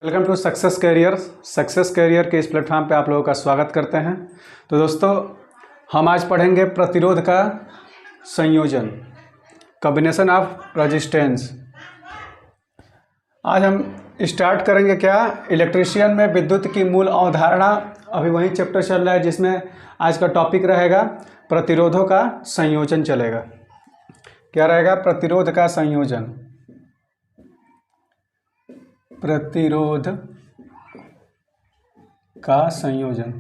Welcome to success career के इस platform पे आप लोगों का स्वागत करते हैं। तो दोस्तों, हम आज पढ़ेंगे प्रतिरोध का संयोजन, कॉम्बिनेशन ऑफ रेजिस्टेंस। आज हम स्टार्ट करेंगे इलेक्ट्रीशियन में विद्युत की मूल अवधारणा। अभी वही चैप्टर चल रहा है जिसमें आज का टॉपिक रहेगा प्रतिरोधों का संयोजन चलेगा। क्या रहेगा? प्रतिरोध का संयोजन, प्रतिरोध का संयोजन।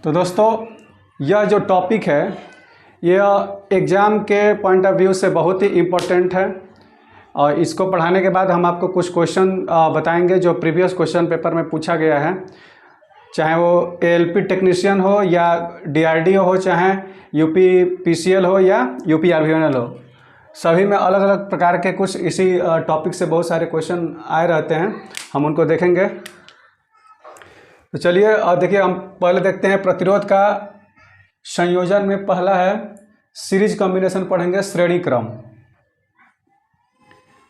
तो दोस्तों, यह जो टॉपिक है यह एग्ज़ाम के पॉइंट ऑफ व्यू से बहुत ही इम्पोर्टेंट है और इसको पढ़ाने के बाद हम आपको कुछ क्वेश्चन बताएंगे जो प्रीवियस क्वेश्चन पेपर में पूछा गया है, चाहे वो एएलपी टेक्नीशियन हो या डीआरडीओ हो, चाहे यूपी पीसीएल हो या यूपी आरवीएनएल हो। सभी में अलग अलग प्रकार के कुछ इसी टॉपिक से बहुत सारे क्वेश्चन आए रहते हैं, हम उनको देखेंगे। तो चलिए देखिए, हम पहले देखते हैं प्रतिरोध का संयोजन में पहला है सीरीज कॉम्बिनेशन पढ़ेंगे, श्रेणी क्रम।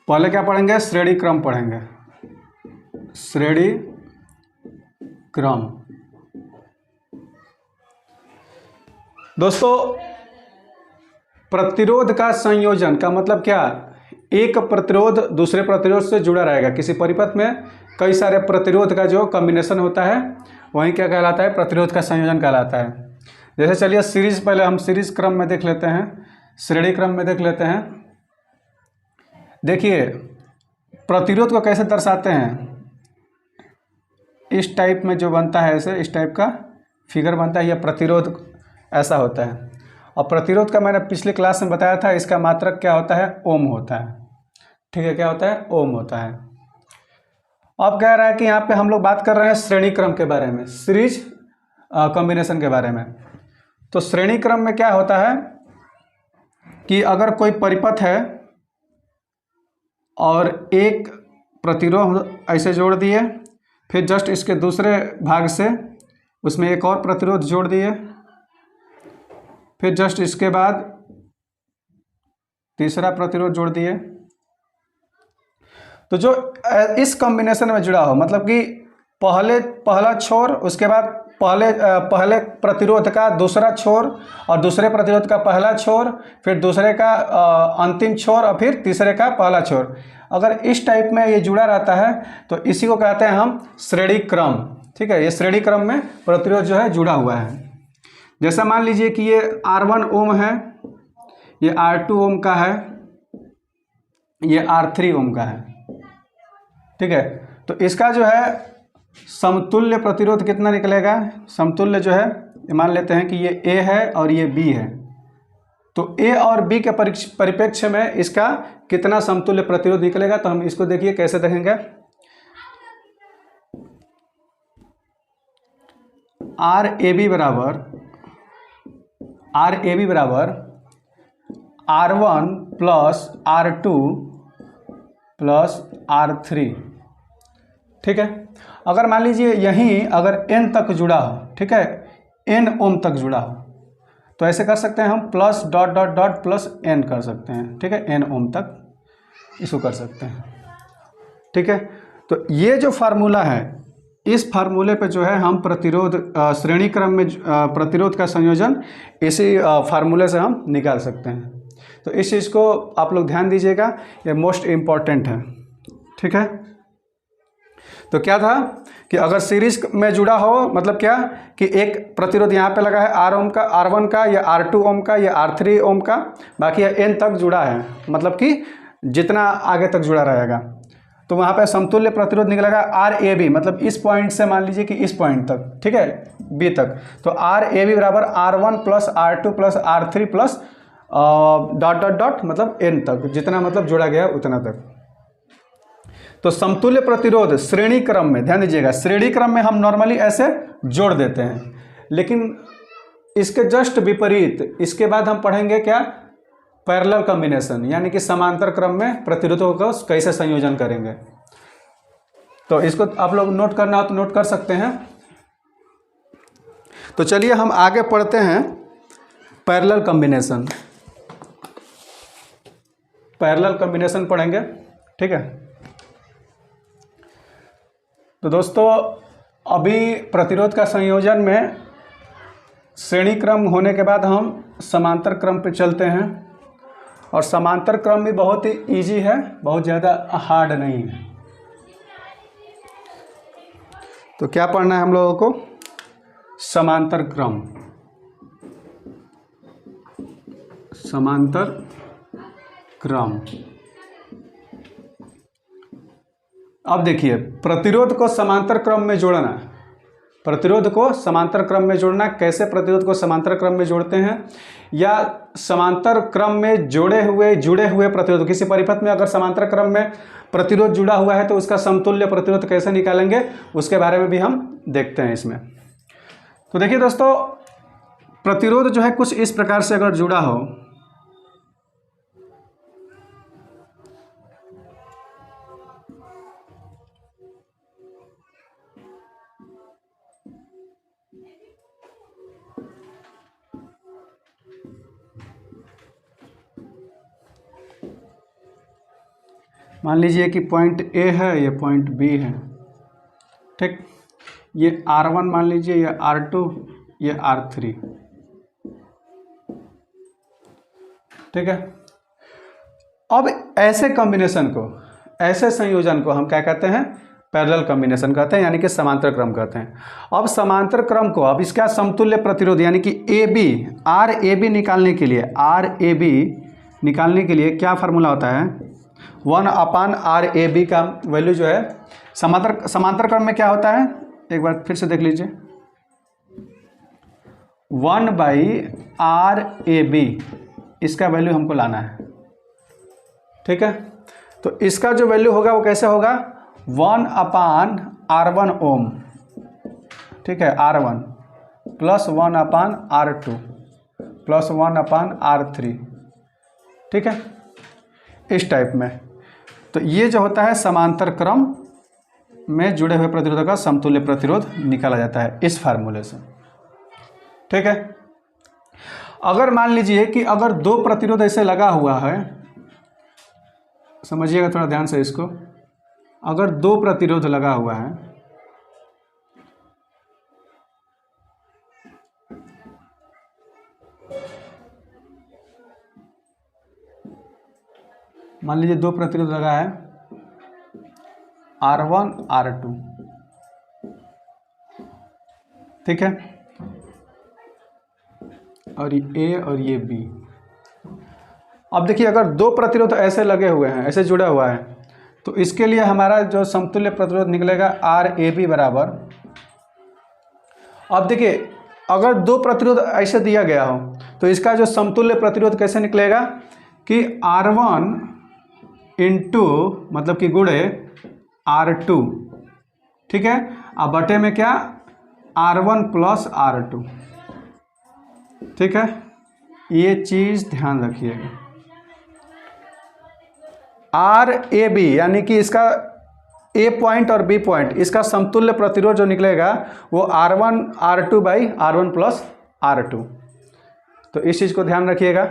पहले क्या पढ़ेंगे? श्रेणी क्रम पढ़ेंगे, श्रेणी क्रम। दोस्तों, प्रतिरोध का संयोजन का मतलब क्या? एक प्रतिरोध दूसरे प्रतिरोध से जुड़ा रहेगा। किसी परिपथ में कई सारे प्रतिरोध का जो कॉम्बिनेशन होता है वही क्या कहलाता है? प्रतिरोध का संयोजन कहलाता है। जैसे चलिए सीरीज, पहले हम सीरीज क्रम में देख लेते हैं, श्रेणी क्रम में देख लेते हैं। देखिए प्रतिरोध को कैसे दर्शाते हैं। इस टाइप में जो बनता है, ऐसे इस टाइप का फिगर बनता है, यह प्रतिरोध ऐसा होता है। और प्रतिरोध का मैंने पिछले क्लास में बताया था, इसका मात्रक क्या होता है? ओम होता है। ठीक है, क्या होता है? ओम होता है। अब कह रहा है कि यहाँ पे हम लोग बात कर रहे हैं श्रेणी क्रम के बारे में, सीरीज कॉम्बिनेशन के बारे में। तो श्रेणी क्रम में क्या होता है कि अगर कोई परिपथ है और एक प्रतिरोध ऐसे जोड़ दिए, फिर जस्ट इसके दूसरे भाग से उसमें एक और प्रतिरोध जोड़ दिए, फिर जस्ट इसके बाद तीसरा प्रतिरोध जोड़ दिए। तो जो इस कॉम्बिनेशन में जुड़ा हो, मतलब कि पहला छोर, उसके बाद पहले प्रतिरोध का दूसरा छोर और दूसरे प्रतिरोध का पहला छोर, फिर दूसरे का अंतिम छोर और फिर तीसरे का पहला छोर, अगर इस टाइप में ये जुड़ा रहता है तो इसी को कहते हैं हम श्रेणी क्रम। ठीक है, ये श्रेणी क्रम में प्रतिरोध जो है जुड़ा हुआ है। जैसा मान लीजिए कि ये R1 ओम है, ये R2 ओम का है, ये R3 ओम का है। ठीक है, तो इसका जो है समतुल्य प्रतिरोध कितना निकलेगा? समतुल्य जो है, मान लेते हैं कि ये A है और ये B है, तो A और B के परिप्रेक्ष्य में इसका कितना समतुल्य प्रतिरोध निकलेगा। तो हम इसको देखिए कैसे देखेंगे। RAB बराबर R1 plus R2 plus R3। ठीक है, अगर मान लीजिए यहीं अगर n तक जुड़ा हो, ठीक है, n ओम तक जुड़ा हो, तो ऐसे कर सकते हैं हम plus dot dot dot plus n कर सकते हैं। ठीक है, n ओम तक इसको कर सकते हैं। ठीक है, तो ये जो फार्मूला है, इस फार्मूले पे जो है हम प्रतिरोध श्रेणी क्रम में प्रतिरोध का संयोजन इसी फार्मूले से हम निकाल सकते हैं। तो इस चीज़ को आप लोग ध्यान दीजिएगा, ये मोस्ट इम्पॉर्टेंट है। ठीक है, तो क्या था कि अगर सीरीज में जुड़ा हो, मतलब क्या कि एक प्रतिरोध यहाँ पे लगा है R ओम का, R1 का, या R2 ओम का, या R3 ओम का, बाकी n तक जुड़ा है, मतलब कि जितना आगे तक जुड़ा रहेगा, तो वहाँ पे समतुल्य प्रतिरोध निकलेगा RAB, मतलब इस पॉइंट से मान लीजिए कि इस पॉइंट तक, ठीक है, B तक, तो RAB बराबर R1 plus R2 plus R3 plus dot dot dot, मतलब n तक, जितना मतलब जुड़ा गया उतना तक। तो समतुल्य प्रतिरोध श्रेणी क्रम में, ध्यान दीजिएगा, श्रेणी क्रम में हम नॉर्मली ऐसे जोड़ देते हैं, लेकिन इसके जस्ट विपरीत इसके बाद हम पढ़ेंगे क्या? पैरेलल कॉम्बिनेशन, यानी कि समांतर क्रम में प्रतिरोधों का कैसे संयोजन करेंगे। तो इसको आप लोग नोट करना हो तो नोट कर सकते हैं। तो चलिए हम आगे पढ़ते हैं पैरेलल कॉम्बिनेशन। पैरेलल कॉम्बिनेशन पढ़ेंगे। ठीक है, तो दोस्तों अभी प्रतिरोध का संयोजन में श्रेणी क्रम होने के बाद हम समांतर क्रम पे चलते हैं, और समांतर क्रम भी बहुत ही इजी है, बहुत ज़्यादा हार्ड नहीं है। तो क्या पढ़ना है हम लोगों को? समांतर क्रम। समांतर क्रम। अब देखिए, प्रतिरोध को समांतर क्रम में जोड़ना, प्रतिरोध को समांतर क्रम में जोड़ना, कैसे प्रतिरोध को समांतर क्रम में जोड़ते हैं, या समांतर क्रम में जुड़े हुए प्रतिरोध, किसी परिपथ में अगर समांतर क्रम में प्रतिरोध जुड़ा हुआ है तो उसका समतुल्य प्रतिरोध कैसे निकालेंगे, उसके बारे में भी हम देखते हैं इसमें। तो देखिए दोस्तों, प्रतिरोध जो है कुछ इस प्रकार से अगर जुड़ा हो, मान लीजिए कि पॉइंट ए है, ये पॉइंट बी है। ठीक, ये R1 मान लीजिए, ये R2, ये R3। ठीक है, अब ऐसे कॉम्बिनेशन को, ऐसे संयोजन को हम क्या कहते हैं? पैरेलल कॉम्बिनेशन कहते हैं, यानी कि समांतर क्रम कहते हैं। अब समांतर क्रम को, अब इसका समतुल्य प्रतिरोध यानी कि AB, RAB निकालने के लिए, RAB निकालने के लिए क्या फार्मूला होता है? 1/RAB का वैल्यू जो है समांतर क्रम में क्या होता है, एक बार फिर से देख लीजिए। 1/RAB इसका वैल्यू हमको लाना है। ठीक है, तो इसका जो वैल्यू होगा वो कैसे होगा? 1/R1 ओम। ठीक है, R1 plus 1/R2 plus 1/R3। ठीक है, इस टाइप में। तो ये जो होता है समांतर क्रम में जुड़े हुए प्रतिरोधों का समतुल्य प्रतिरोध निकाला जाता है इस फार्मूले से। ठीक है, अगर मान लीजिए कि अगर दो प्रतिरोध ऐसे लगा हुआ है, समझिएगा थोड़ा ध्यान से इसको, अगर दो प्रतिरोध लगा हुआ है, मान लीजिए दो प्रतिरोध लगा है R1 R2। ठीक है, और ये A और ये B। अब देखिए, अगर दो प्रतिरोध ऐसे लगे हुए हैं, ऐसे जुड़ा हुआ है, तो इसके लिए हमारा जो समतुल्य प्रतिरोध निकलेगा RAB बराबर, अब देखिए अगर दो प्रतिरोध ऐसे दिया गया हो तो इसका जो समतुल्य प्रतिरोध कैसे निकलेगा कि R1 इंटू मतलब कि गुणे R2। ठीक है, अब बटे में क्या R1 प्लस R2। ठीक है, ये चीज़ ध्यान रखिएगा। RAB यानी कि इसका A पॉइंट और B पॉइंट, इसका समतुल्य प्रतिरोध जो निकलेगा वो R1 R2 by R1 plus R2। तो इस चीज़ को ध्यान रखिएगा।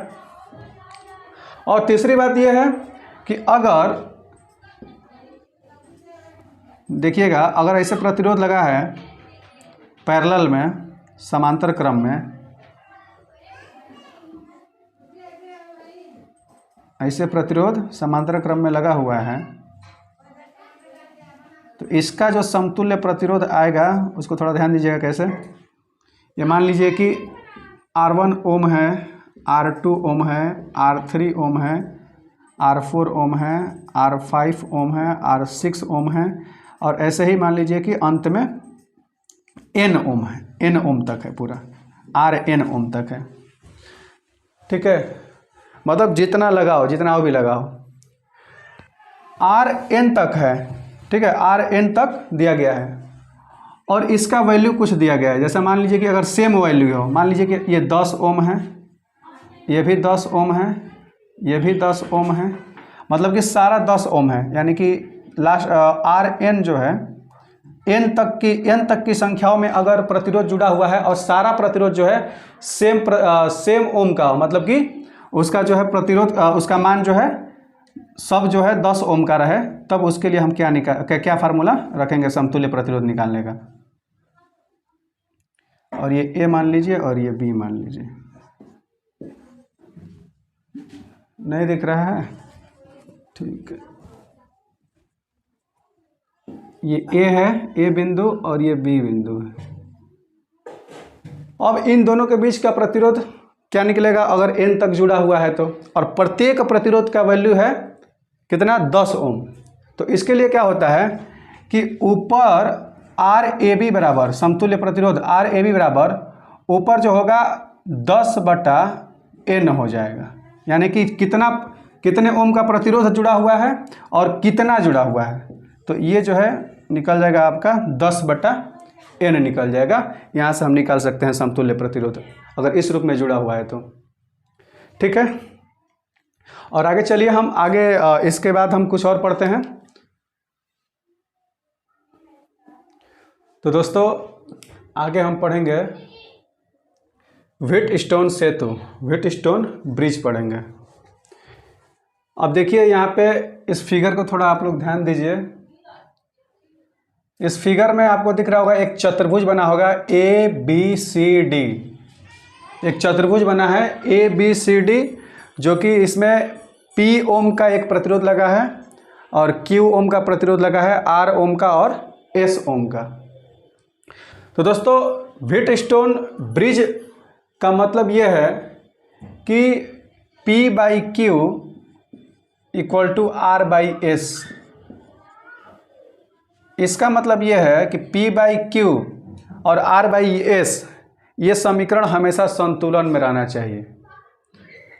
और तीसरी बात यह है कि अगर देखिएगा, अगर ऐसे प्रतिरोध लगा है पैरेलल में, समांतर क्रम में, ऐसे प्रतिरोध समांतर क्रम में लगा हुआ है, तो इसका जो समतुल्य प्रतिरोध आएगा उसको थोड़ा ध्यान दीजिएगा कैसे। ये मान लीजिए कि R1 ओम है, R2 ओम है, R3 ओम है, R4 ओम है, R5 ओम है, R6 ओम है, और ऐसे ही मान लीजिए कि अंत में N ओम है, N ओम तक है, पूरा RN ओम तक है। ठीक है, मतलब जितना लगाओ, जितना भी लगाओ, RN तक है। ठीक है, RN तक दिया गया है और इसका वैल्यू कुछ दिया गया है। जैसे मान लीजिए कि अगर सेम वैल्यू हो, मान लीजिए कि ये 10 ओम है, ये भी 10 ओम है, ये भी 10 ओम है, मतलब कि सारा 10 ओम है, यानी कि लास्ट RN जो है n तक की संख्याओं में अगर प्रतिरोध जुड़ा हुआ है और सारा प्रतिरोध जो है सेम ओम का हो, मतलब कि उसका जो है प्रतिरोध उसका मान जो है सब जो है 10 ओम का रहे, तब उसके लिए हम क्या फार्मूला रखेंगे समतुल्य प्रतिरोध निकालने का। और ये ए मान लीजिए और ये बी मान लीजिए। नहीं दिख रहा है? ठीक है, ये ए है, ए बिंदु, और ये बी बिंदु है। अब इन दोनों के बीच का प्रतिरोध क्या निकलेगा अगर एन तक जुड़ा हुआ है तो, और प्रत्येक प्रतिरोध का वैल्यू है कितना, 10 ओम। तो इसके लिए क्या होता है कि ऊपर आर ए बी बराबर समतुल्य प्रतिरोध आर ए बी बराबर ऊपर जो होगा 10/n हो जाएगा, यानी कि कितने ओम का प्रतिरोध जुड़ा हुआ है और कितना जुड़ा हुआ है। तो ये जो है निकल जाएगा आपका 10/n निकल जाएगा। यहाँ से हम निकाल सकते हैं समतुल्य प्रतिरोध अगर इस रूप में जुड़ा हुआ है तो। ठीक है, और आगे चलिए हम इसके बाद हम कुछ और पढ़ते हैं। तो दोस्तों आगे हम पढ़ेंगे व्हीटस्टोन सेतु, व्हीटस्टोन ब्रिज पढ़ेंगे। अब देखिए यहाँ पे इस फिगर को थोड़ा आप लोग ध्यान दीजिए। इस फिगर में आपको दिख रहा होगा एक चतुर्भुज बना होगा ABCD, एक चतुर्भुज बना है ABCD, जो कि इसमें P ओम का एक प्रतिरोध लगा है और Q ओम का प्रतिरोध लगा है, R ओम का और S ओम का। तो दोस्तों व्हीटस्टोन ब्रिज का मतलब यह है कि P/Q = R/S। इसका मतलब यह है कि P/Q और R/S ये समीकरण हमेशा संतुलन में रहना चाहिए।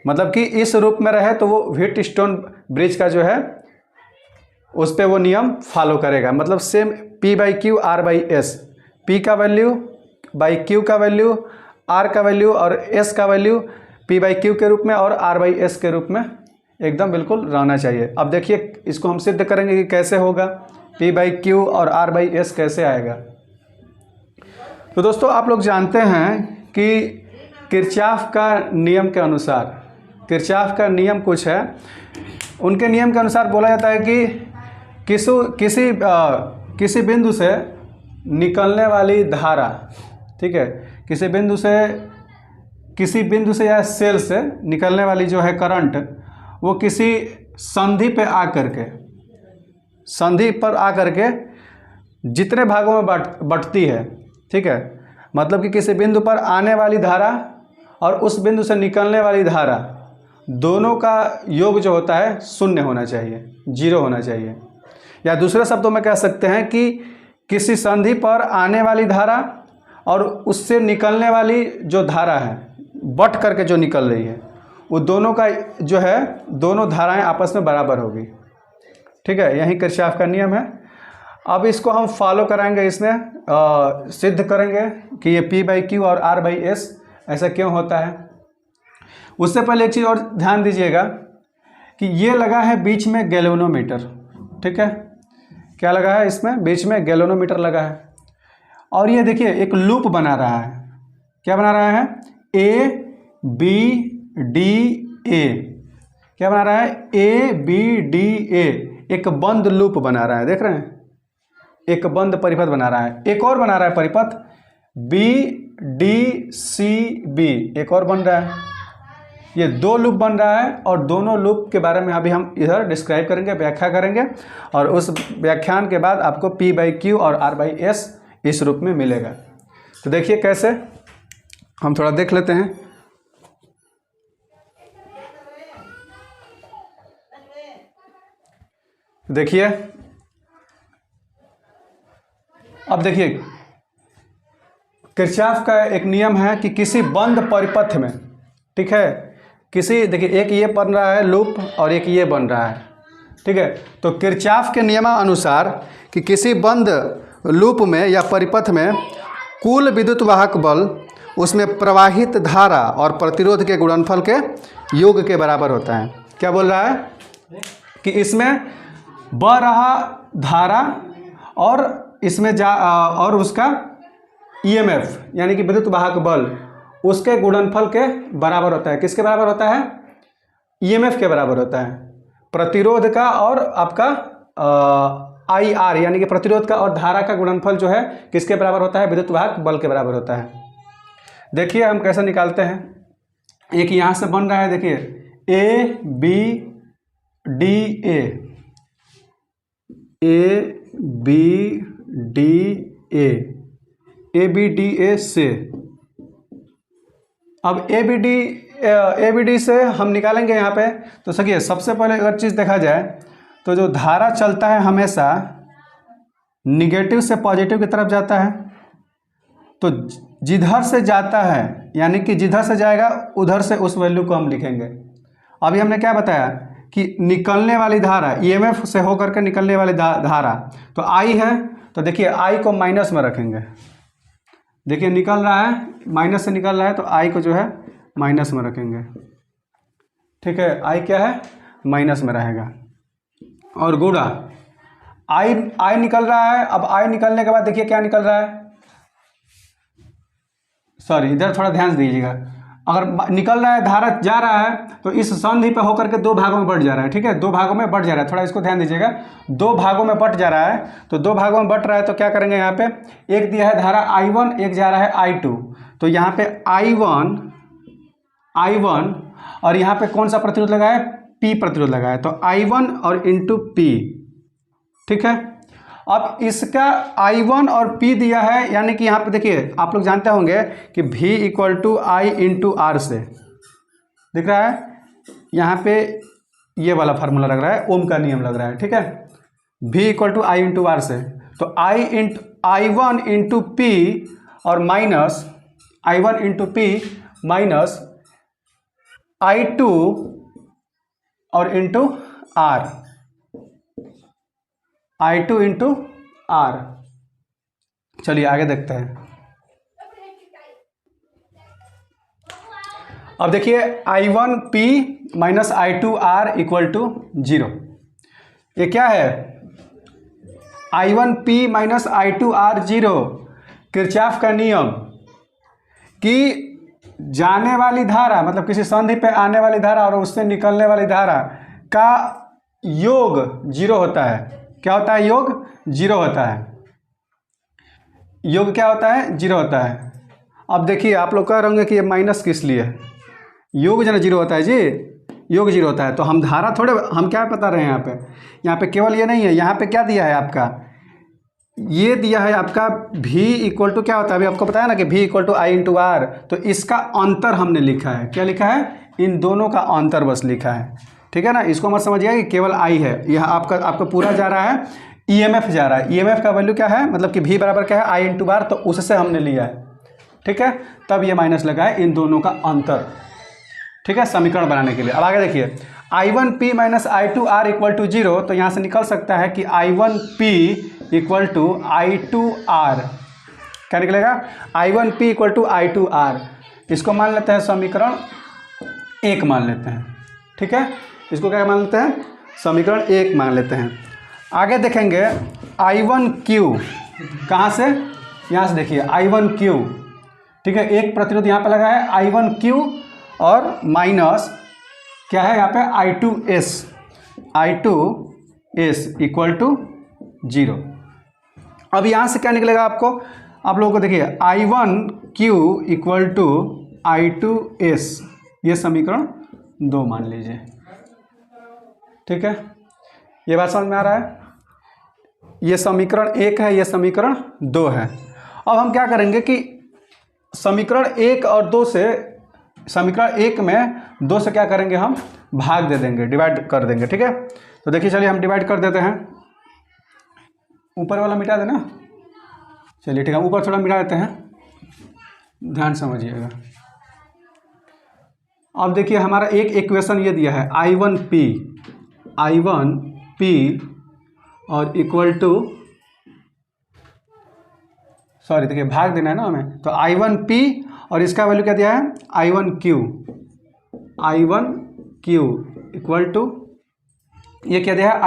मतलब कि इस रूप में रहे तो वो व्हीटस्टोन ब्रिज का जो है उस पर वो नियम फॉलो करेगा। मतलब सेम P/Q R/S, P का वैल्यू बाई Q का वैल्यू, R का वैल्यू और S का वैल्यू P/Q के रूप में और R/S के रूप में एकदम बिल्कुल रहना चाहिए। अब देखिए इसको हम सिद्ध करेंगे कि कैसे होगा, P/Q और R/S कैसे आएगा। तो दोस्तों आप लोग जानते हैं कि किरचॉफ का नियम के अनुसार, किरचॉफ का नियम कुछ है, उनके नियम के अनुसार बोला जाता है कि किसी बिंदु से निकलने वाली धारा, ठीक है, किसी बिंदु से या सेल से निकलने वाली जो है करंट, वो किसी संधि पे संधि पर आकर के जितने भागों में बंटती है, ठीक है, मतलब कि किसी बिंदु पर आने वाली धारा और उस बिंदु से निकलने वाली धारा दोनों का योग जो होता है 0 होना चाहिए, 0 होना चाहिए। या दूसरे शब्दों में कह सकते हैं कि किसी संधि पर आने वाली धारा और उससे निकलने वाली जो धारा है, बट करके जो निकल रही है, वो दोनों का जो है दोनों धाराएं आपस में बराबर होगी। ठीक है, यही किरचॉफ का नियम है। अब इसको हम फॉलो कराएंगे, इसमें सिद्ध करेंगे कि ये P/Q और R/S ऐसा क्यों होता है। उससे पहले एक चीज़ और ध्यान दीजिएगा कि ये लगा है बीच में गैल्वेनोमीटर, ठीक है, क्या लगा है इसमें बीच में गैल्वेनोमीटर लगा है। और ये देखिए एक लूप बना रहा है, क्या बना रहा है, ABDA, क्या बना रहा है, ABDA, एक बंद लूप बना रहा है, देख रहे हैं, एक बंद परिपथ बना रहा है। एक और बना रहा है परिपथ BDCB, एक और बन रहा है। ये 2 लूप बन रहा है और दोनों लूप के बारे में अभी हम इधर डिस्क्राइब करेंगे, व्याख्या करेंगे, और उस व्याख्यान के बाद आपको P/Q और R/S इस रूप में मिलेगा। तो देखिए कैसे, हम थोड़ा देख लेते हैं। देखिए अब देखिए किरचॉफ का एक नियम है कि किसी बंद परिपथ में, ठीक है, देखिए एक ये बन रहा है लूप और एक ये बन रहा है, ठीक है, तो किरचॉफ के नियमानुसार कि किसी बंद लूप में या परिपथ में कुल विद्युत वाहक बल उसमें प्रवाहित धारा और प्रतिरोध के गुणनफल के योग के बराबर होता है। क्या बोल रहा है कि इसमें बह रहा धारा और इसमें और उसका EMF यानी कि विद्युत वाहक बल उसके गुणनफल के बराबर होता है। किसके बराबर होता है, EMF के बराबर होता है। प्रतिरोध का और आपका आई आर यानी कि प्रतिरोध का और धारा का गुणनफल जो है किसके बराबर होता है, विद्युत वाहक बल के बराबर होता है। देखिए हम कैसे निकालते हैं, एक यहाँ से बन रहा है, देखिए A B D A B D A से, अब ए बी डी से हम निकालेंगे यहाँ पे। तो सही, सबसे पहले अगर चीज़ देखा जाए तो जो धारा चलता है हमेशा निगेटिव से पॉजिटिव की तरफ जाता है, तो जिधर से जाता है यानी कि जिधर से जाएगा उधर से उस वैल्यू को हम लिखेंगे। अभी हमने क्या बताया कि निकलने वाली धारा ईएमएफ से होकर के निकलने वाली धारा तो आई है, तो देखिए आई को माइनस में रखेंगे। देखिए निकल रहा है, माइनस से निकल रहा है, तो आई को जो है माइनस में रखेंगे। ठीक है, आई क्या है, माइनस में रहेगा। और गुणा आई निकल रहा है। अब आई निकलने के बाद देखिए क्या निकल रहा है, सॉरी इधर थोड़ा ध्यान दीजिएगा। अगर निकल रहा है, धारा जा रहा है, तो इस संधि पे होकर के दो भागों में बट जा रहा है। ठीक है, दो भागों में बट जा रहा है, थोड़ा इसको ध्यान दीजिएगा। दो भागों में बट जा रहा है, तो दो भागों में बट रहा है, तो क्या करेंगे यहाँ पे, एक दिया है धारा I1, एक जा रहा है I2, तो यहाँ पे I1 और यहाँ पे कौन सा प्रतिरोध लगा है, P प्रतिरोध लगा है, तो I1 और इंटू P। ठीक है, अब इसका I1 और P दिया है, यानी कि यहाँ पे देखिए आप लोग जानते होंगे कि V equal to I into R से, दिख रहा है यहाँ पे ये वाला फार्मूला लग रहा है, ओम का नियम लग रहा है। ठीक है, V equal to I into R से, तो I1 इंटू P और minus I1 into P minus I2 और into are, I2 into are. चलिए आगे देखते हैं। अब देखिए I1P minus I2R equal to 0। ये क्या है, I1P माइनस I2R 0, किरचॉफ का नियम कि जाने वाली धारा मतलब किसी संधि पे आने वाली धारा और उससे निकलने वाली धारा का योग 0 होता है। क्या होता है, योग 0 होता है। योग क्या होता है, 0 होता है। अब देखिए आप लोग कह रहे होंगे कि ये माइनस किस लिए, योग जो 0 होता है जी, योग 0 होता है। तो हम धारा थोड़े, हम क्या बता रहे हैं यहाँ पे केवल ये नहीं है, यहाँ पे क्या दिया है आपका, ये दिया है आपका V इक्वल टू क्या होता है, अभी आपको बताया ना कि V equal to I into R, तो इसका अंतर हमने लिखा है। क्या लिखा है, इन दोनों का अंतर बस लिखा है। ठीक है ना, इसको मत समझिएगा कि केवल I है, यह आपका पूरा जा रहा है, EMF जा रहा है। EMF का वैल्यू क्या है, मतलब कि V बराबर क्या है, I इंटू आर, तो उससे हमने लिया है। ठीक है, तब ये माइनस लगा है, इन दोनों का अंतर। ठीक है, समीकरण बनाने के लिए। अब आगे देखिए I1P minus I2R equal to 0, तो यहाँ से निकल सकता है कि I1P इक्वल टू I2R। क्या निकलेगा, I1P इक्वल टू I2R। इसको मान लेते हैं समीकरण 1 मान लेते हैं। ठीक है, इसको क्या मान लेते हैं, समीकरण 1 मान लेते हैं। आगे देखेंगे I1Q, कहाँ से, यहाँ से देखिए I1Q। ठीक है, एक प्रतिरोध यहाँ पे लगा है I1Q और माइनस क्या है यहाँ पे I2S इक्वल टू 0। अब यहाँ से क्या निकलेगा आपको, आप लोगों को देखिए I1Q इक्वल टू I2S, ये समीकरण 2 मान लीजिए। ठीक है, ये बात समझ में आ रहा है, ये समीकरण 1 है, ये समीकरण 2 है। अब हम क्या करेंगे कि समीकरण 1 और 2 से, समीकरण 1 में 2 से क्या करेंगे, हम भाग दे देंगे, डिवाइड कर देंगे। ठीक है, तो देखिए चलिए हम डिवाइड कर देते हैं, ऊपर वाला मिटा देना। चलिए ठीक है, ऊपर थोड़ा मिटा देते हैं, ध्यान समझिएगा। अब देखिए हमारा एक इक्वेशन ये दिया है I1P और इक्वल टू, सॉरी देखिए भाग देना है ना हमें, तो I1P और इसका वैल्यू क्या दिया है, I1Q इक्वल टू, ये क्या दिया है,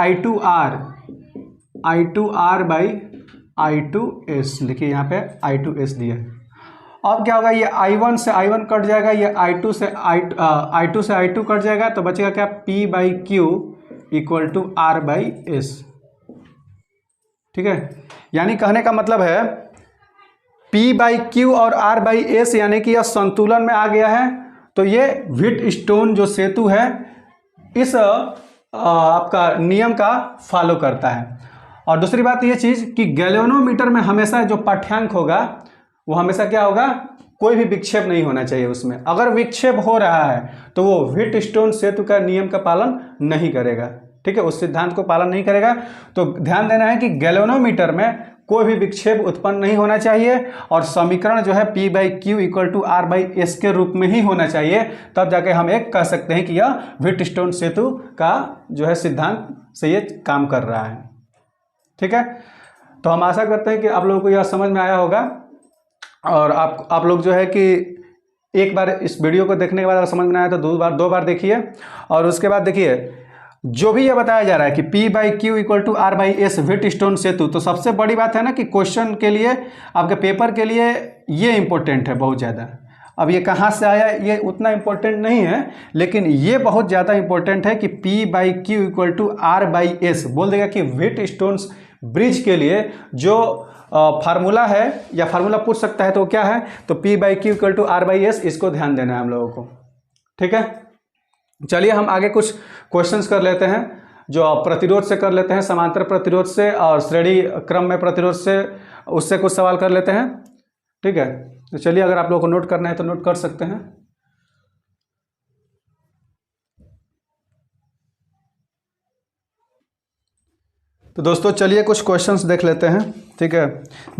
I2R बाई I2S, देखिए यहाँ पे I2S दिया है। अब क्या होगा, ये I1 से I1 कट जाएगा, ये I2 से I2 कट जाएगा, तो बचेगा क्या, P by Q equal to R by S. ठीक है, यानी कहने का मतलब है P बाई क्यू और R बाई एस यानी कि यह संतुलन में आ गया है। तो ये व्हीटस्टोन जो सेतु है इस आपका नियम का फॉलो करता है। और दूसरी बात ये चीज़ कि गैल्वेनोमीटर में हमेशा जो पाठ्यांक होगा वो हमेशा क्या होगा, कोई भी विक्षेप नहीं होना चाहिए उसमें। अगर विक्षेप हो रहा है तो वो व्हीटस्टोन सेतु का नियम का पालन नहीं करेगा। ठीक है, उस सिद्धांत को पालन नहीं करेगा। तो ध्यान देना है कि गैल्वेनोमीटर में कोई भी विक्षेप उत्पन्न नहीं होना चाहिए और समीकरण जो है P by Q equal to R by S के रूप में ही होना चाहिए, तब जाके हम एक कह सकते हैं कि यह व्हीटस्टोन सेतु का जो है सिद्धांत से ये काम कर रहा है। ठीक है, तो हम आशा करते हैं कि आप लोगों को यह समझ में आया होगा। और आप लोग जो है कि एक बार इस वीडियो को देखने के बाद अगर समझ में आया तो दो बार देखिए। और उसके बाद देखिए जो भी ये बताया जा रहा है कि P by Q equal to R by S Wheatstone सेतु, तो सबसे बड़ी बात है ना कि क्वेश्चन के लिए, आपके पेपर के लिए ये इंपॉर्टेंट है बहुत ज़्यादा। अब ये कहाँ से आया ये उतना इम्पोर्टेंट नहीं है, लेकिन ये बहुत ज़्यादा इम्पोर्टेंट है कि P by Q equal to R by S बोल देगा कि व्हीटस्टोन ब्रिज के लिए जो फार्मूला है या फार्मूला पूछ सकता है तो क्या है, तो P by Q equal to R by S, इसको ध्यान देना है हम लोगों को। ठीक है, चलिए हम आगे कुछ क्वेश्चंस कर लेते हैं जो प्रतिरोध से कर लेते हैं, समांतर प्रतिरोध से और श्रेणी क्रम में प्रतिरोध से, उससे कुछ सवाल कर लेते हैं। ठीक है, तो चलिए अगर आप लोगों को नोट करना है तो नोट कर सकते हैं। तो दोस्तों चलिए कुछ क्वेश्चंस देख लेते हैं। ठीक है,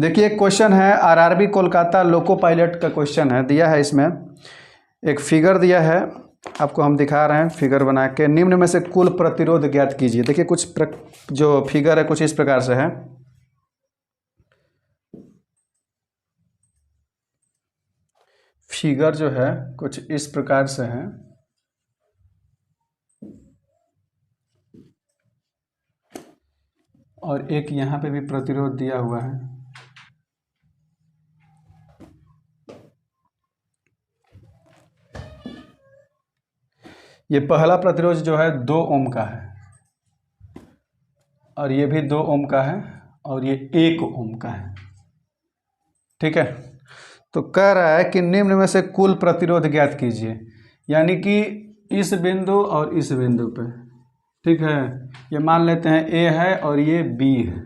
देखिए एक क्वेश्चन है आरआरबी कोलकाता लोको पायलट का क्वेश्चन है, दिया है इसमें एक फिगर दिया है, आपको हम दिखा रहे हैं फिगर बना के। निम्न में से कुल प्रतिरोध ज्ञात कीजिए। देखिए कुछ जो फिगर है कुछ इस प्रकार से है। फिगर जो है कुछ इस प्रकार से है। और एक यहाँ पे भी प्रतिरोध दिया हुआ है। ये पहला प्रतिरोध जो है 2 ओम का है और ये भी 2 ओम का है और ये 1 ओम का है। ठीक है, तो कह रहा है कि निम्न में से कुल प्रतिरोध ज्ञात कीजिए, यानी कि इस बिंदु और इस बिंदु पे। ठीक है, ये मान लेते हैं A है और ये B है,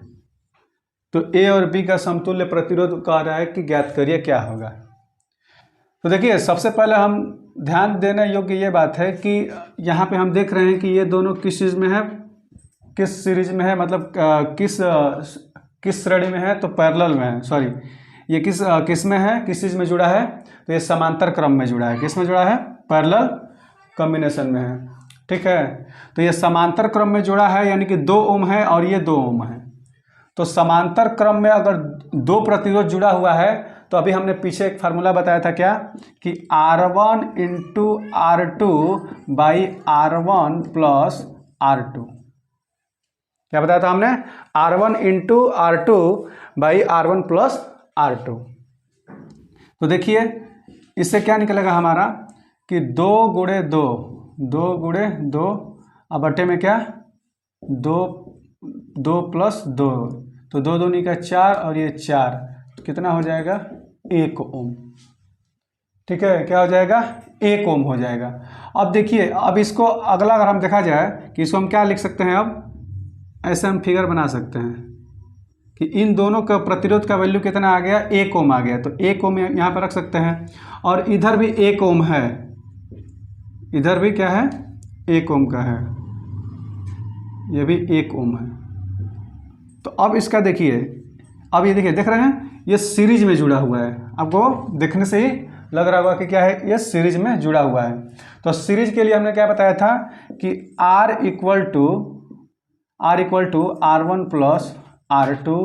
तो A और B का समतुल्य प्रतिरोध कह रहा है कि ज्ञात करिए क्या होगा। तो देखिए सबसे पहले हम ध्यान देने योग्य ये बात है कि यहाँ पे हम देख रहे हैं कि ये दोनों किस चीज़ में है, किस सीरीज में है, मतलब किस श्रेणी में है, तो पैरेलल में है। सॉरी, ये किस में है, किस चीज़ में जुड़ा है, तो ये समांतर क्रम में जुड़ा है। किस में जुड़ा है, पैरेलल कॉम्बिनेशन में है। ठीक है, तो ये समांतर क्रम में जुड़ा है, यानी कि 2 ओम है और ये 2 ओम है। तो समांतर क्रम में अगर 2 प्रतिरोध जुड़ा हुआ है तो अभी हमने पीछे एक फार्मूला बताया था क्या, कि R1 into R2 by R1 plus R2। क्या बताया था हमने, R1 into R2 by R1 plus R2। तो देखिए इससे क्या निकलेगा हमारा कि 2 गुणे 2, 2 गुणे 2, अब बटे में क्या 2 प्लस 2, तो 2 दूनी का 4 और ये 4, तो कितना हो जाएगा 1 ओम। ठीक है, क्या हो जाएगा 1 ओम हो जाएगा। अब देखिए अब इसको अगला अगर हम देखा जाए कि इसको हम क्या लिख सकते हैं, अब ऐसे हम फिगर बना सकते हैं कि इन दोनों का प्रतिरोध का वैल्यू कितना आ गया, 1 ओम आ गया, तो 1 ओम यहाँ पर रख सकते हैं। और इधर भी 1 ओम है, इधर भी क्या है 1 ओम का है, ये भी 1 ओम है। तो अब इसका देखिए, अब ये देखिए देख रहे हैं ये सीरीज में जुड़ा हुआ है, आपको देखने से ही लग रहा होगा कि क्या है, ये सीरीज में जुड़ा हुआ है। तो सीरीज के लिए हमने क्या बताया था कि R equal to R1 plus R2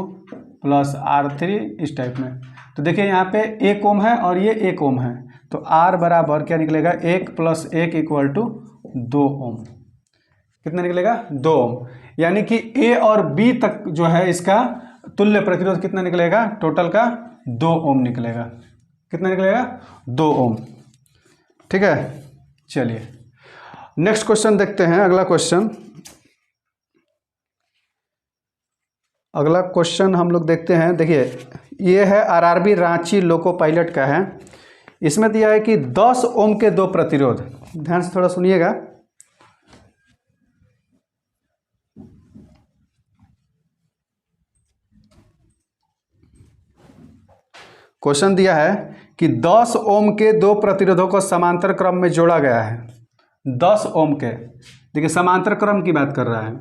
plus R3, इस टाइप में। तो देखिए यहाँ पे 1 ओम है और ये 1 ओम है, तो R बराबर क्या निकलेगा 1 प्लस 1 इक्वल टू 2 ओम। कितना निकलेगा 2 ओम, यानी कि A और B तक जो है इसका तुल्य प्रतिरोध कितना निकलेगा, टोटल का 2 ओम निकलेगा। कितना निकलेगा 2 ओम। ठीक है, चलिए नेक्स्ट क्वेश्चन देखते हैं। अगला क्वेश्चन अगला क्वेश्चन हम लोग देखते हैं। देखिए ये है आरआरबी रांची लोको पायलट का है। इसमें दिया है कि 10 ओम के दो प्रतिरोध, ध्यान से थोड़ा सुनिएगा। क्वेश्चन दिया है कि 10 ओम के दो प्रतिरोधों को समांतर क्रम में जोड़ा गया है। 10 ओम के, देखिए समांतर क्रम की बात कर रहा है,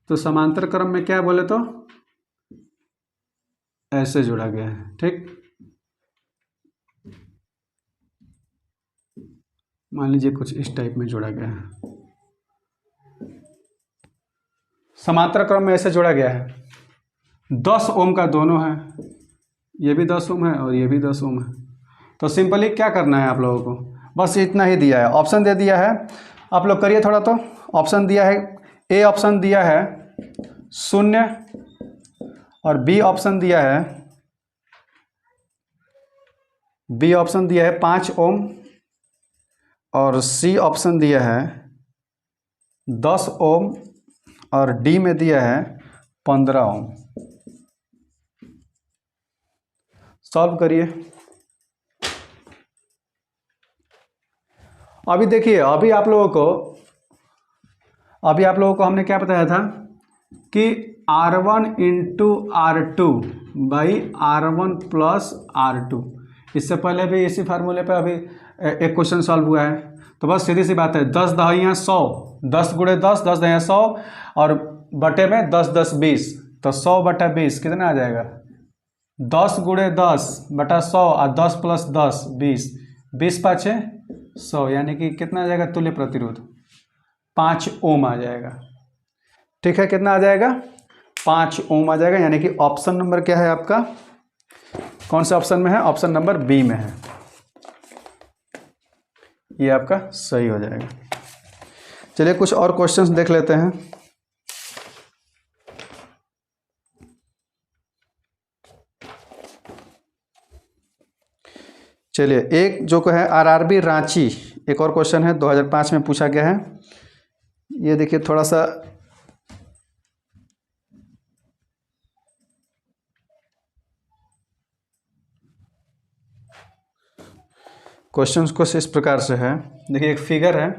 तो समांतर क्रम में क्या बोले तो ऐसे जोड़ा गया है। ठीक, मान लीजिए कुछ इस टाइप में जोड़ा गया है, समांतर क्रम में ऐसे जोड़ा गया है। 10 ओम का दोनों है, ये भी 10 ओम है और ये भी 10 ओम है। तो सिंपली क्या करना है आप लोगों को, बस इतना ही दिया है, ऑप्शन दे दिया है, आप लोग करिए थोड़ा। तो ऑप्शन दिया है, ए ऑप्शन दिया है 0 और बी ऑप्शन दिया है 5 ओम और सी ऑप्शन दिया है 10 ओम और डी में दिया है 15 ओम। सॉल्व करिए। अभी देखिए, अभी आप लोगों को हमने क्या बताया था कि R1 into R2 by R1 plus R2। इससे पहले भी इसी फार्मूले पे अभी एक क्वेश्चन सॉल्व हुआ है। तो बस सीधी सी बात है, 10 दहाइयाँ 100, 10 गुणे 10, 10 दहाइयाँ 100 और बटे में 10 10 20, तो 100 बटा 20 कितना आ जाएगा? 10 गुणे 10 बटा 100 और 10 प्लस 10 20, 20 पाँचे 100, यानी कि कितना आ जाएगा तुल्य प्रतिरोध? 5 ओम आ जाएगा। ठीक है, कितना आ जाएगा? 5 ओम आ जाएगा। यानी कि ऑप्शन नंबर क्या है आपका, कौन से ऑप्शन में है? ऑप्शन नंबर बी में है, ये आपका सही हो जाएगा। चलिए कुछ और क्वेश्चंस देख लेते हैं। चलिए एक जो है आरआरबी रांची, एक और क्वेश्चन है 2005 में पूछा गया है। ये देखिए थोड़ा सा क्वेश्चंस कुछ इस प्रकार से है। देखिए एक फिगर है,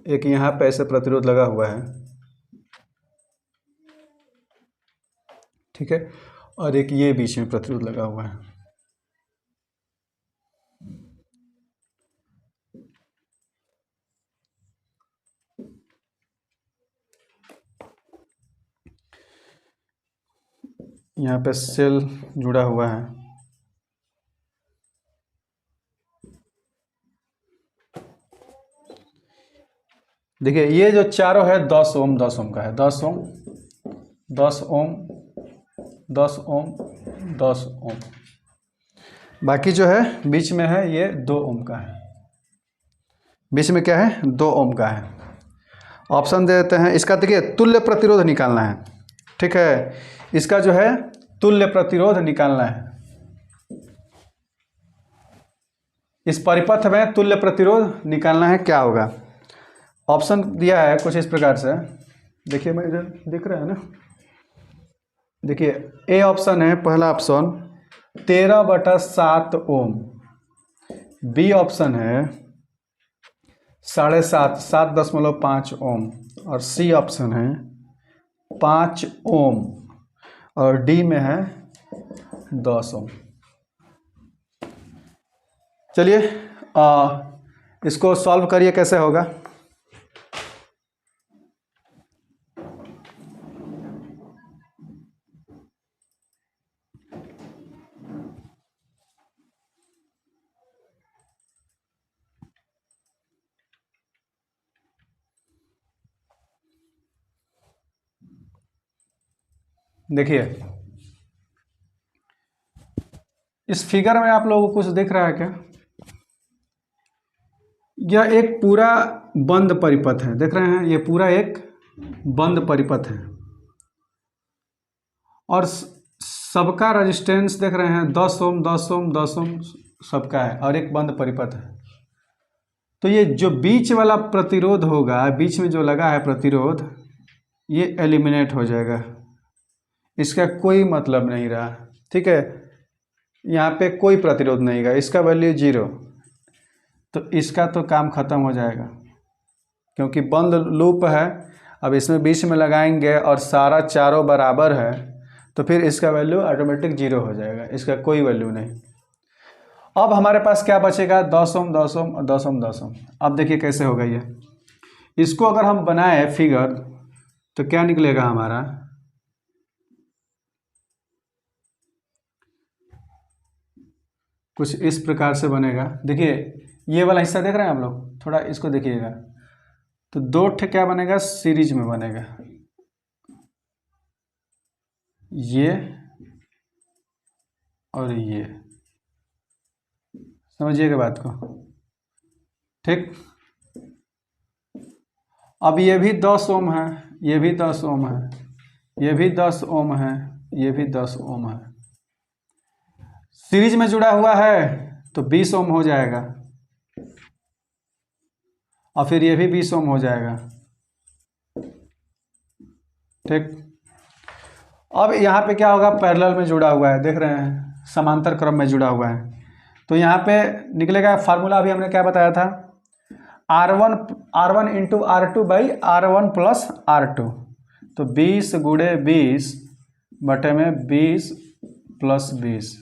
एक यहाँ पे ऐसे प्रतिरोध लगा हुआ है, ठीक है, और एक ये बीच में प्रतिरोध लगा हुआ है। यहाँ पे सेल जुड़ा हुआ है। देखिए ये जो चारों है 10 ओम 10 ओम का है, 10 ओम 10 ओम 10 ओम 10 ओम, बाकी जो है बीच में है ये 2 ओम का है। बीच में क्या है? 2 ओम का है। ऑप्शन दे देते हैं इसका। देखिए तुल्य प्रतिरोध निकालना है, ठीक है, इसका जो है तुल्य प्रतिरोध निकालना है। इस परिपथ में तुल्य प्रतिरोध निकालना है, क्या होगा? ऑप्शन दिया है कुछ इस प्रकार से, देखिए मैं इधर दिख रहा है ना। देखिए ए ऑप्शन है, पहला ऑप्शन 13/7 ओम, बी ऑप्शन है 7.5 7.5 ओम और सी ऑप्शन है 5 ओम और डी में है 10 ओम। चलिए इसको सॉल्व करिए, कैसे होगा? देखिए इस फिगर में आप लोगों को कुछ दिख रहा है क्या? यह एक पूरा बंद परिपथ है, देख रहे हैं, ये पूरा एक बंद परिपथ है और सबका रेजिस्टेंस देख रहे हैं 10 ओम 10 ओम 10 ओम सबका है और एक बंद परिपथ है। तो ये जो बीच वाला प्रतिरोध होगा, बीच में जो लगा है प्रतिरोध, ये एलिमिनेट हो जाएगा, इसका कोई मतलब नहीं रहा। ठीक है, यहाँ पे कोई प्रतिरोध नहीं है, इसका वैल्यू 0, तो इसका तो काम खत्म हो जाएगा क्योंकि बंद लूप है। अब इसमें बीच में लगाएंगे और सारा चारों बराबर है तो फिर इसका वैल्यू ऑटोमेटिक 0 हो जाएगा, इसका कोई वैल्यू नहीं। अब हमारे पास क्या बचेगा, 10 ओम 10 ओम और 10 ओम 10 ओम। अब देखिए कैसे होगा ये, इसको अगर हम बनाए फिगर तो क्या निकलेगा हमारा, कुछ इस प्रकार से बनेगा। देखिए ये वाला हिस्सा देख रहे हैं हम लोग, थोड़ा इसको देखिएगा, तो दो ठे क्या बनेगा, सीरीज में बनेगा, ये और ये, समझिएगा बात को। ठीक, अब ये भी 10 ओम है, ये भी 10 ओम है, ये भी 10 ओम है, ये भी 10 ओम है, सीरीज में जुड़ा हुआ है तो 20 ओम हो जाएगा और फिर ये भी 20 ओम हो जाएगा। ठीक, अब यहाँ पे क्या होगा, पैरेलल में जुड़ा हुआ है, देख रहे हैं, समांतर क्रम में जुड़ा हुआ है, तो यहाँ पे निकलेगा फार्मूला अभी हमने क्या बताया था, R1 into R2 by R1 plus R2, तो 20 गुणे 20 बटे में 20 प्लस 20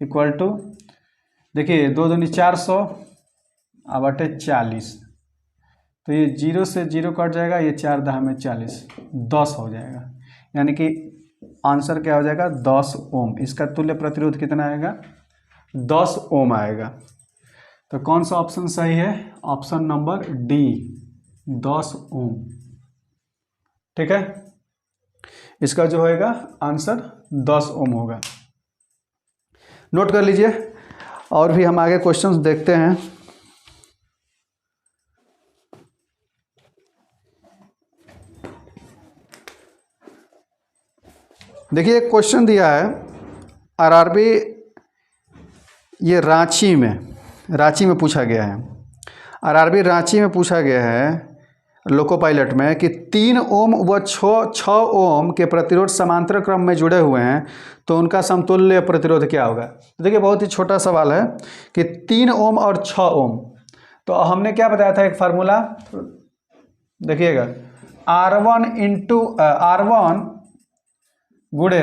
इक्वल टू, देखिए 2 दूनी 400 बटे 40, तो ये 0 से 0 कट जाएगा, ये 4 दहा में 40, 10 हो जाएगा, यानी कि आंसर क्या हो जाएगा, 10 ओम। इसका तुल्य प्रतिरोध कितना आएगा, 10 ओम आएगा। तो कौन सा ऑप्शन सही है, ऑप्शन नंबर डी, 10 ओम। ठीक है, इसका जो होएगा आंसर 10 ओम होगा, नोट कर लीजिए। और भी हम आगे क्वेश्चंस देखते हैं। देखिए एक क्वेश्चन दिया है आरआरबी, ये रांची में पूछा गया है, आरआरबी रांची में पूछा गया है लोको पायलट में कि 3 ओम व 6 ओम के प्रतिरोध समांतर क्रम में जुड़े हुए हैं तो उनका समतुल्य प्रतिरोध क्या होगा। तो देखिए बहुत ही छोटा सवाल है कि 3 ओम और 6 ओम, तो हमने क्या बताया था एक फार्मूला, देखिएगा R1 गुणे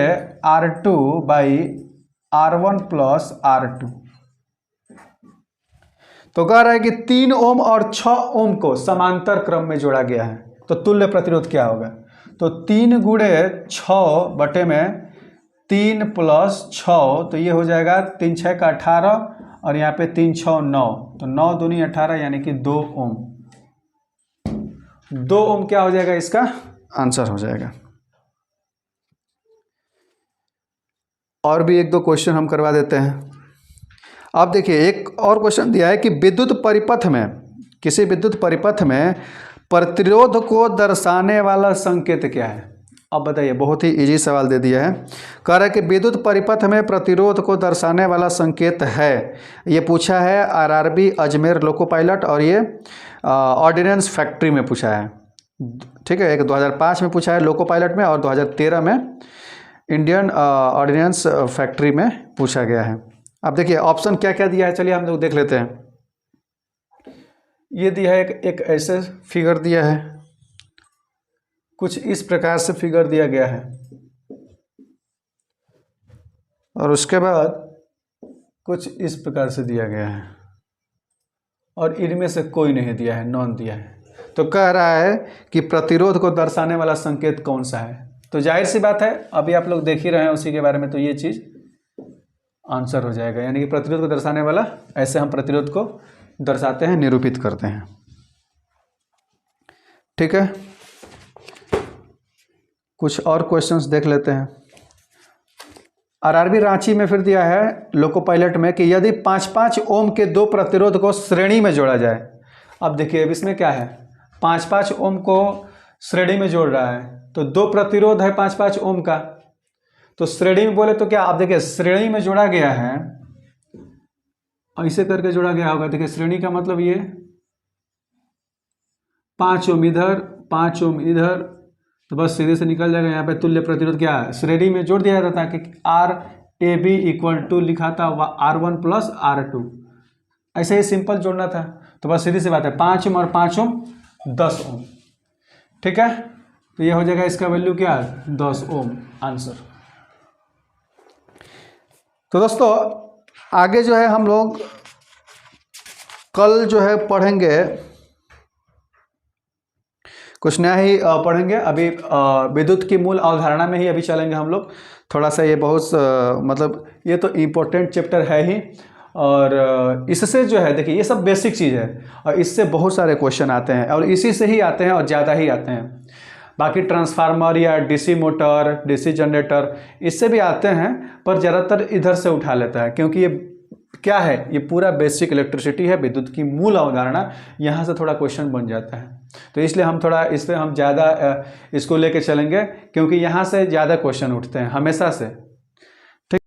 R2 by R1 plus R2, तो कह रहा है कि 3 ओम और 6 ओम को समांतर क्रम में जोड़ा गया है तो तुल्य प्रतिरोध क्या होगा, तो 3 गुणे 6 बटे में 3 प्लस 6, तो ये हो जाएगा 3 6 का 18 और यहाँ पे 3 6 9, तो 9 दूनी 18 यानी कि 2 ओम। 2 ओम क्या हो जाएगा, इसका आंसर हो जाएगा। और भी 1-2 क्वेश्चन हम करवा देते हैं। अब देखिए एक और क्वेश्चन दिया है कि विद्युत परिपथ में, किसी विद्युत परिपथ में प्रतिरोध को दर्शाने वाला संकेत क्या है। अब बताइए, बहुत ही इजी सवाल दे दिया है, कह रहा है कि विद्युत परिपथ में प्रतिरोध को दर्शाने वाला संकेत है, ये पूछा है आरआरबी अजमेर लोको पायलट, और ये ऑर्डिनेंस फैक्ट्री में पूछा है। ठीक है, एक 2005 में पूछा है लोको पायलट में और 2013 में इंडियन ऑर्डिनेंस फैक्ट्री में पूछा गया है। अब देखिए ऑप्शन क्या क्या दिया है, चलिए हम लोग देख लेते हैं। ये दिया है एक ऐसे फिगर दिया है, कुछ इस प्रकार से फिगर दिया गया है, और उसके बाद कुछ इस प्रकार से दिया गया है, और इनमें से कोई नहीं दिया है, नॉन दिया है। तो कह रहा है कि प्रतिरोध को दर्शाने वाला संकेत कौन सा है, तो जाहिर सी बात है अभी आप लोग देख ही रहे हैं उसी के बारे में, तो ये चीज़ आंसर हो जाएगा, यानी कि प्रतिरोध को दर्शाने वाला, ऐसे हम प्रतिरोध को दर्शाते हैं, निरूपित करते हैं। ठीक है, कुछ और क्वेश्चंस देख लेते हैं। आरआरबी रांची में फिर दिया है लोको पायलट में कि यदि 5-5 ओम के 2 प्रतिरोध को श्रेणी में जोड़ा जाए। अब देखिए अब इसमें क्या है, 5-5 ओम को श्रेणी में जोड़ रहा है, तो 2 प्रतिरोध है 5-5 ओम का, तो श्रेणी में बोले तो क्या, आप देखिए श्रेणी में जोड़ा गया है ऐसे करके जोड़ा गया होगा। देखिए श्रेणी का मतलब ये 5 ओम इधर 5 ओम इधर, तो बस सीधे से निकल जाएगा। यहाँ पे तुल्य प्रतिरोध क्या है, श्रेणी में जोड़ दिया जाता है कि R A B equal to लिखा था R1 प्लस R2, ऐसे ही सिंपल जोड़ना था। तो बस सीधी सी बात है, 5 ओम और 5 ओम 10 ओम, ठीक है। तो ये हो जाएगा इसका वैल्यू क्या है 10 ओम आंसर। तो दोस्तों आगे जो है हम लोग कल जो है पढ़ेंगे, कुछ नया ही पढ़ेंगे। अभी विद्युत की मूल अवधारणा में ही अभी चलेंगे हम लोग। थोड़ा सा ये बहुत मतलब ये तो इम्पोर्टेंट चैप्टर है ही, और इससे जो है देखिए ये सब बेसिक चीज़ है और इससे बहुत सारे क्वेश्चन आते हैं और इसी से ही आते हैं और ज़्यादा ही आते हैं। बाकी ट्रांसफार्मर या डीसी मोटर, डीसी जनरेटर, इससे भी आते हैं, पर ज़्यादातर इधर से उठा लेता है क्योंकि ये क्या है, ये पूरा बेसिक इलेक्ट्रिसिटी है, विद्युत की मूल अवधारणा, यहाँ से थोड़ा क्वेश्चन बन जाता है। तो इसलिए हम थोड़ा इस पर हम ज़्यादा इसको लेके चलेंगे क्योंकि यहाँ से ज़्यादा क्वेश्चन उठते हैं हमेशा से।